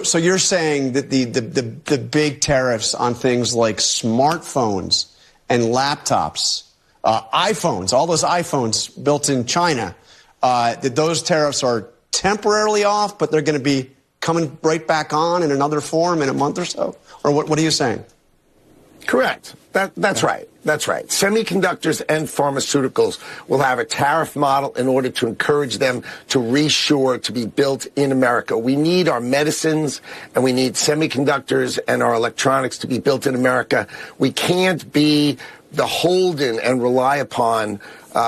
So you're saying that the big tariffs on things like smartphones and laptops, iPhones, all those iPhones built in China, that those tariffs are temporarily off, but they're going to be coming right back on in another form in a month or so? Or what are you saying? Correct. That's right. That's right. Semiconductors and pharmaceuticals will have a tariff model in order to encourage them to reshore, to be built in America. We need our medicines and we need semiconductors and our electronics to be built in America. We can't be beholden and rely upon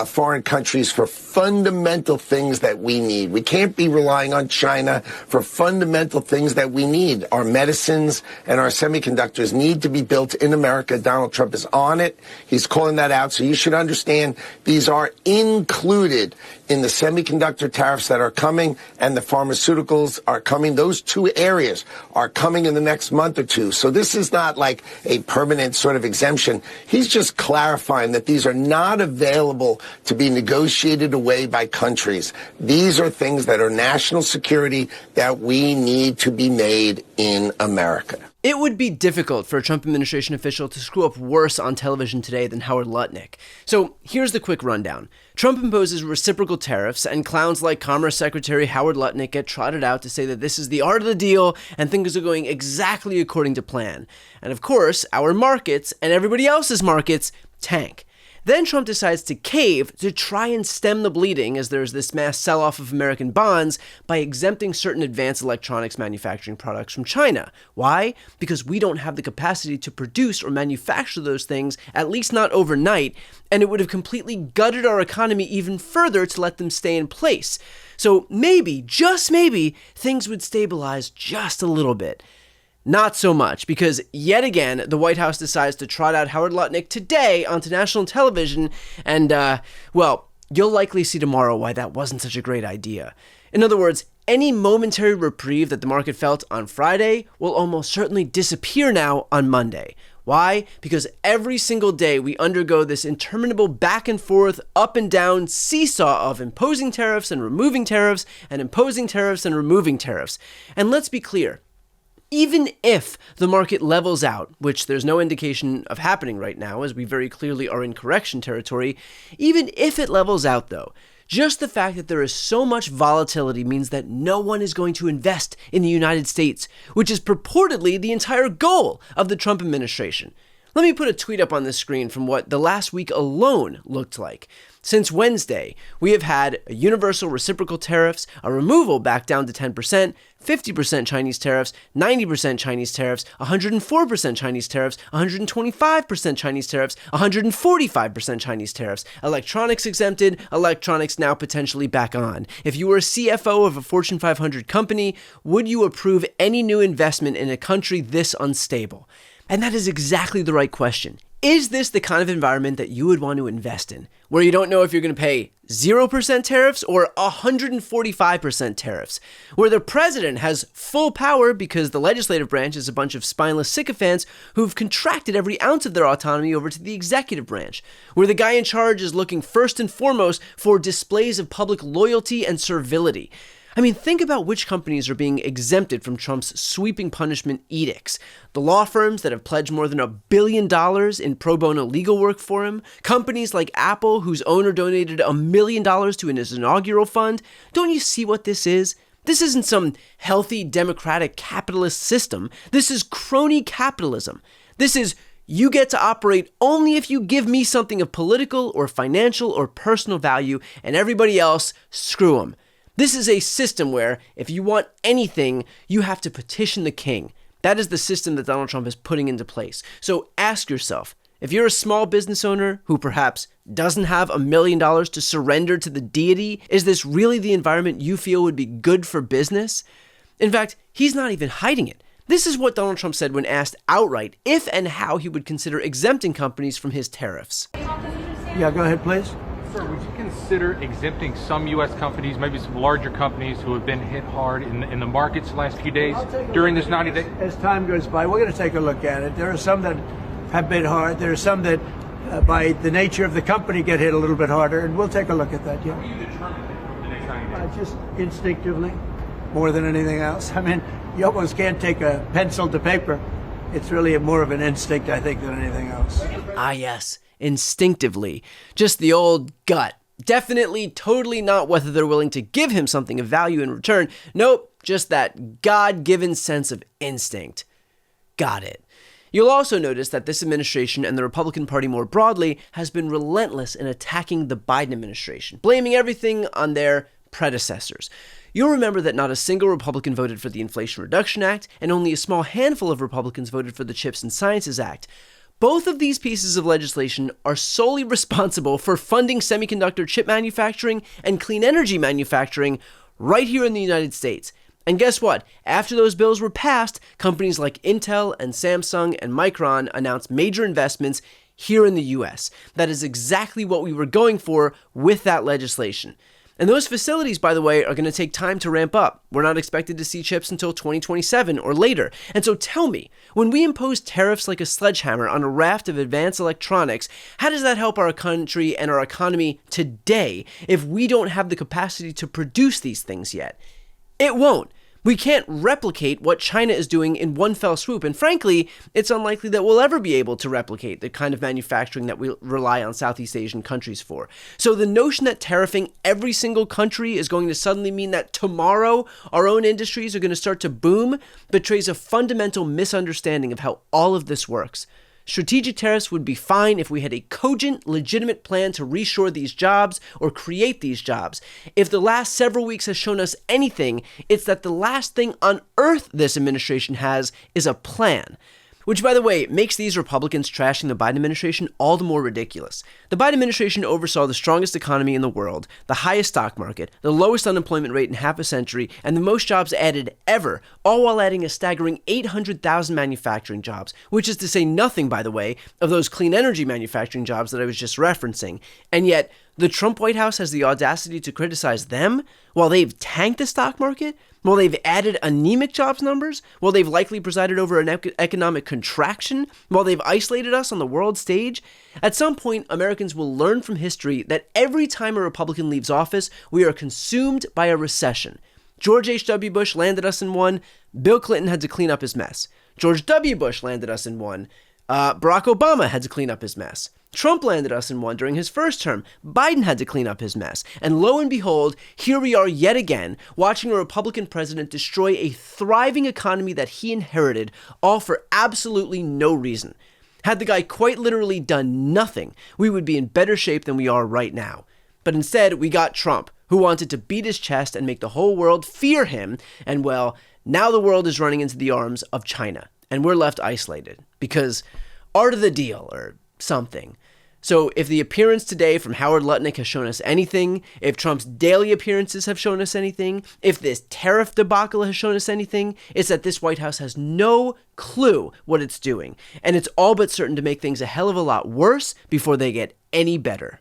foreign countries for fundamental things that we need. We can't be relying on China for fundamental things that we need. Our medicines and our semiconductors need to be built in America. Donald Trump is on it. He's calling that out. So you should understand these are included in the semiconductor tariffs that are coming and the pharmaceuticals are coming. Those two areas are coming in the next month or two. So this is not like a permanent sort of exemption. He's just clarifying that these are not available to be negotiated away by countries. These are things that are national security that we need to be made in America. It would be difficult for a Trump administration official to screw up worse on television today than Howard Lutnick. So here's the quick rundown. Trump imposes reciprocal tariffs, and clowns like Commerce Secretary Howard Lutnick get trotted out to say that this is the art of the deal and things are going exactly according to plan. And of course, our markets and everybody else's markets tank. Then Trump decides to cave to try and stem the bleeding as there's this mass sell-off of American bonds by exempting certain advanced electronics manufacturing products from China. Why? Because we don't have the capacity to produce or manufacture those things, at least not overnight, and it would have completely gutted our economy even further to let them stay in place. So maybe, just maybe, things would stabilize just a little bit. Not so much, because yet again, the White House decides to trot out Howard Lutnick today onto national television, and, well, you'll likely see tomorrow why that wasn't such a great idea. In other words, any momentary reprieve that the market felt on Friday will almost certainly disappear now on Monday. Why? Because every single day we undergo this interminable back and forth, up and down seesaw of imposing tariffs and removing tariffs, and imposing tariffs and removing tariffs. And let's be clear. Even if the market levels out, which there's no indication of happening right now, as we very clearly are in correction territory, even if it levels out though, just the fact that there is so much volatility means that no one is going to invest in the United States, which is purportedly the entire goal of the Trump administration. Let me put a tweet up on the screen from what the last week alone looked like. Since Wednesday, we have had a universal reciprocal tariffs, a removal back down to 10%, 50% Chinese tariffs, 90% Chinese tariffs, 104% Chinese tariffs, 125% Chinese tariffs, 145% Chinese tariffs, electronics exempted, electronics now potentially back on. If you were a CFO of a Fortune 500 company, would you approve any new investment in a country this unstable? And that is exactly the right question. Is this the kind of environment that you would want to invest in, where you don't know if you're going to pay 0% tariffs or 145% tariffs, where the president has full power because the legislative branch is a bunch of spineless sycophants who've contracted every ounce of their autonomy over to the executive branch, where the guy in charge is looking first and foremost for displays of public loyalty and servility? I mean, think about which companies are being exempted from Trump's sweeping punishment edicts. The law firms that have pledged more than $1 billion in pro bono legal work for him, companies like Apple, whose owner donated $1 million to his inaugural fund. Don't you see what this is? This isn't some healthy, democratic, capitalist system. This is crony capitalism. This is you get to operate only if you give me something of political or financial or personal value, and everybody else, screw them. This is a system where if you want anything, you have to petition the king. That is the system that Donald Trump is putting into place. So ask yourself, if you're a small business owner who perhaps doesn't have $1 million to surrender to the deity, is this really the environment you feel would be good for business? In fact, he's not even hiding it. This is what Donald Trump said when asked outright if and how he would consider exempting companies from his tariffs. Yeah, go ahead, please. Sir, would you consider exempting some U.S. companies, maybe some larger companies who have been hit hard in the markets the last few days during this 90 days? As time goes by, we're going to take a look at it. There are some that have been hard. There are some that, by the nature of the company, get hit a little bit harder, and we'll take a look at that, yeah. How will you determine the next 90 days? Just instinctively, more than anything else. I mean, you almost can't take a pencil to paper. It's really more of an instinct, I think, than anything else. Ah, yes, instinctively. Just the old gut. Definitely, totally not whether they're willing to give him something of value in return. Nope, just that God-given sense of instinct. Got it. You'll also notice that this administration and the Republican Party more broadly has been relentless in attacking the Biden administration, blaming everything on their predecessors. You'll remember that not a single Republican voted for the Inflation Reduction Act, and only a small handful of Republicans voted for the CHIPS and Sciences Act. Both of these pieces of legislation are solely responsible for funding semiconductor chip manufacturing and clean energy manufacturing right here in the United States. And guess what? After those bills were passed, companies like Intel and Samsung and Micron announced major investments here in the US. That is exactly what we were going for with that legislation. And those facilities, by the way, are going to take time to ramp up. We're not expected to see chips until 2027 or later. And so tell me, when we impose tariffs like a sledgehammer on a raft of advanced electronics, how does that help our country and our economy today if we don't have the capacity to produce these things yet? It won't. We can't replicate what China is doing in one fell swoop, and frankly, it's unlikely that we'll ever be able to replicate the kind of manufacturing that we rely on Southeast Asian countries for. So the notion that tariffing every single country is going to suddenly mean that tomorrow our own industries are going to start to boom betrays a fundamental misunderstanding of how all of this works. Strategic tariffs would be fine if we had a cogent, legitimate plan to reshore these jobs or create these jobs. If the last several weeks has shown us anything, it's that the last thing on earth this administration has is a plan. Which, by the way, makes these Republicans trashing the Biden administration all the more ridiculous. The Biden administration oversaw the strongest economy in the world, the highest stock market, the lowest unemployment rate in half a century, and the most jobs added ever, all while adding a staggering 800,000 manufacturing jobs, which is to say nothing, by the way, of those clean energy manufacturing jobs that I was just referencing. And yet, the Trump White House has the audacity to criticize them while they've tanked the stock market, while they've added anemic jobs numbers, while they've likely presided over an economic contraction, while they've isolated us on the world stage. At some point, Americans will learn from history that every time a Republican leaves office, we are consumed by a recession. George H.W. Bush landed us in one. Bill Clinton had to clean up his mess. George W. Bush landed us in one. Barack Obama had to clean up his mess. Trump landed us in one during his first term. Biden had to clean up his mess. And lo and behold, here we are yet again, watching a Republican president destroy a thriving economy that he inherited, all for absolutely no reason. Had the guy quite literally done nothing, we would be in better shape than we are right now. But instead, we got Trump, who wanted to beat his chest and make the whole world fear him. And well, now the world is running into the arms of China, and we're left isolated. Because art of the deal, or something. So if the appearance today from Howard Lutnick has shown us anything, if Trump's daily appearances have shown us anything, if this tariff debacle has shown us anything, it's that this White House has no clue what it's doing. And it's all but certain to make things a hell of a lot worse before they get any better.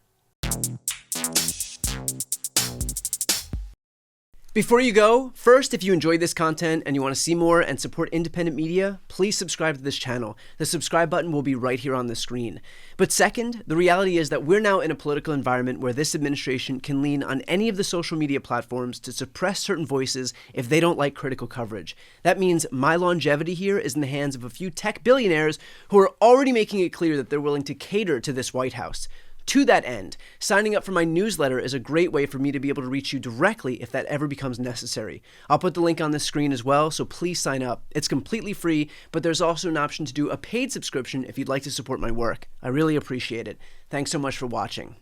Before you go, first, if you enjoyed this content and you want to see more and support independent media, please subscribe to this channel. The subscribe button will be right here on the screen. But second, the reality is that we're now in a political environment where this administration can lean on any of the social media platforms to suppress certain voices if they don't like critical coverage. That means my longevity here is in the hands of a few tech billionaires who are already making it clear that they're willing to cater to this White House. To that end, signing up for my newsletter is a great way for me to be able to reach you directly if that ever becomes necessary. I'll put the link on the screen as well, so please sign up. It's completely free, but there's also an option to do a paid subscription if you'd like to support my work. I really appreciate it. Thanks so much for watching.